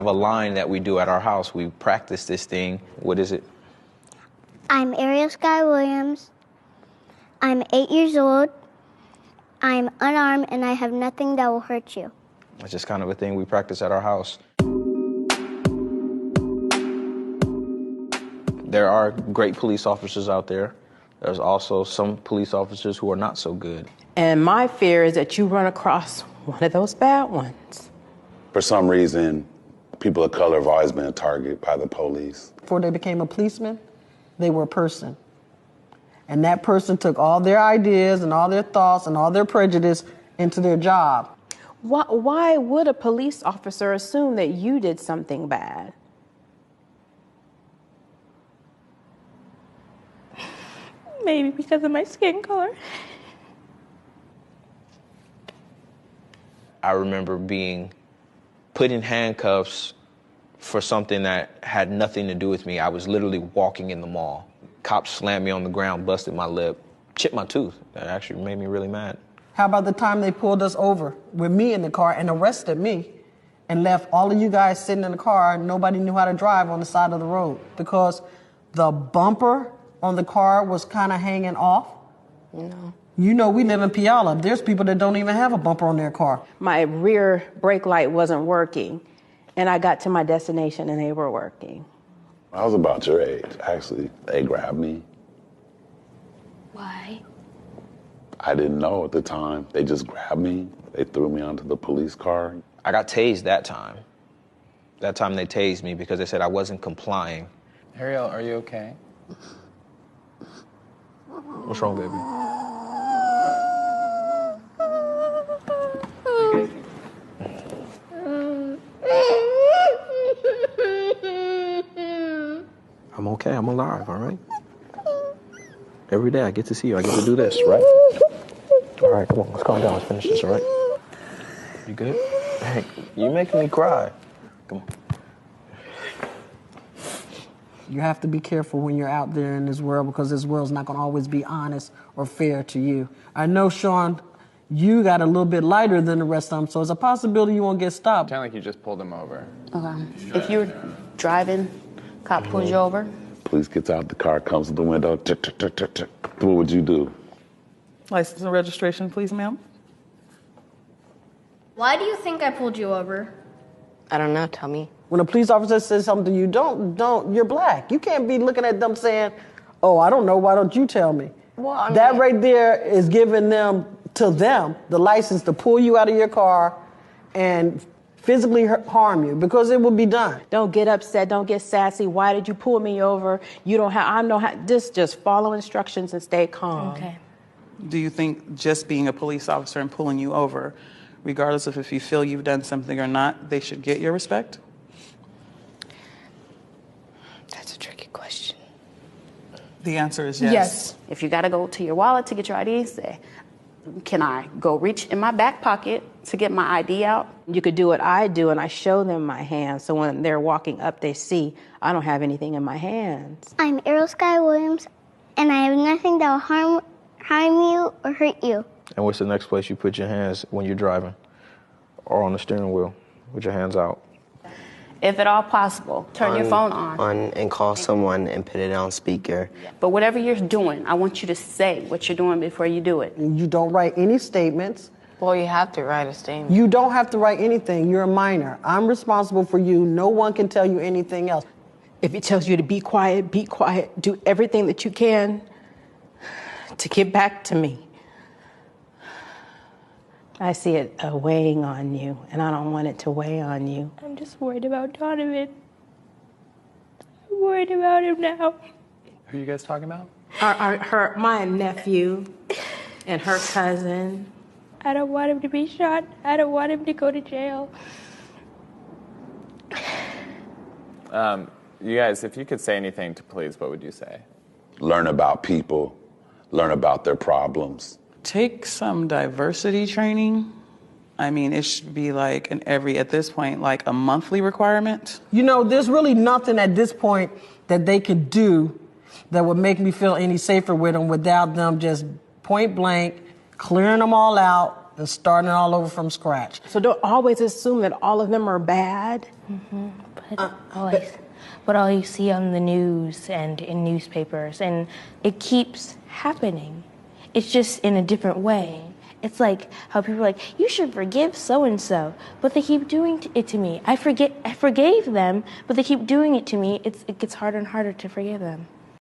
have a line that we do at our house. We practice this thing. What is it? I'm Ariel Sky Williams. I'm 8 years old. I'm unarmed and I have nothing that will hurt you. It's just kind of a thing we practice at our house. There are great police officers out there. There's also some police officers who are not so good. And my fear is that you run across one of those bad ones. For some reason, people of color have always been a target by the police. Before they became a policeman, they were a person. And that person took all their ideas and all their thoughts and all their prejudice into their job. Why would a police officer assume that you did something bad? Maybe because of my skin color. I remember being put in handcuffs for something that had nothing to do with me. I was literally walking in the mall. Cops slammed me on the ground, busted my lip, chipped my tooth. That actually made me really mad. How about the time they pulled us over with me in the car and arrested me and left all of you guys sitting in the car and nobody knew how to drive on the side of the road because the bumper on the car was kind of hanging off? No. You know, we live in Puyallup. There's people that don't even have a bumper on their car. My rear brake light wasn't working, and I got to my destination and they were working. I was about your age, actually. They grabbed me. Why? I didn't know at the time. They just grabbed me. They threw me onto the police car. I got tased that time. That time they tased me because they said I wasn't complying. Ariel, are you okay? What's wrong, baby? I'm okay, I'm alive, all right? Every day I get to see you, I get to do this, right? All right, come on, let's calm down, let's finish this, all right? You good? Hey, you making me cry. Come on. You have to be careful when you're out there in this world because this world's not going to always be honest or fair to you. I know, Sean, you got a little bit lighter than the rest of them, so it's a possibility you won't get stopped. Sound like you just pulled him over. Okay. If you're driving, cop pulls you over. Police gets out the car, comes to the window. Tick, tick, tick, tick, tick. What would you do? License and registration, please, ma'am. Why do you think I pulled you over? I don't know, tell me. When a police officer says something to you, you're black. You can't be looking at them saying, oh, I don't know, why don't you tell me? Well, I mean, that right there is giving them the license to pull you out of your car and physically harm you because it will be done. Don't get upset, don't get sassy. Why did you pull me over? You don't have, I know how, just follow instructions and stay calm. Okay. Do you think just being a police officer and pulling you over, regardless of if you feel you've done something or not, they should get your respect? That's a tricky question. The answer is yes. Yes. If you got to go to your wallet to get your ID, say, can I go reach in my back pocket to get my ID out? You could do what I do, and I show them my hands. So when they're walking up, they see I don't have anything in my hands. I'm Ariel Sky Williams, and I have nothing that will harm you or hurt you. And what's the next place you put your hands when you're driving or on the steering wheel with your hands out? If at all possible, turn your phone on. And call someone and put it on speaker. But whatever you're doing, I want you to say what you're doing before you do it. You don't write any statements. Well, you have to write a statement. You don't have to write anything. You're a minor. I'm responsible for you. No one can tell you anything else. If it tells you to be quiet, be quiet. Do everything that you can to get back to me. I see it weighing on you, and I don't want it to weigh on you. I'm just worried about Donovan. I'm worried about him now. Who are you guys talking about? My nephew and her cousin. I don't want him to be shot. I don't want him to go to jail. You guys, if you could say anything to police, what would you say? Learn about people. Learn about their problems. Take some diversity training. I mean, it should be like at this point, like a monthly requirement. You know, there's really nothing at this point that they could do that would make me feel any safer with them without them just point blank, clearing them all out and starting all over from scratch. So don't always assume that all of them are bad. But all you see on the news and in newspapers, and it keeps happening. It's just in a different way. It's like how people are like, you should forgive so-and-so, but they keep doing it to me. I forgave them, but they keep doing it to me. It gets harder and harder to forgive them.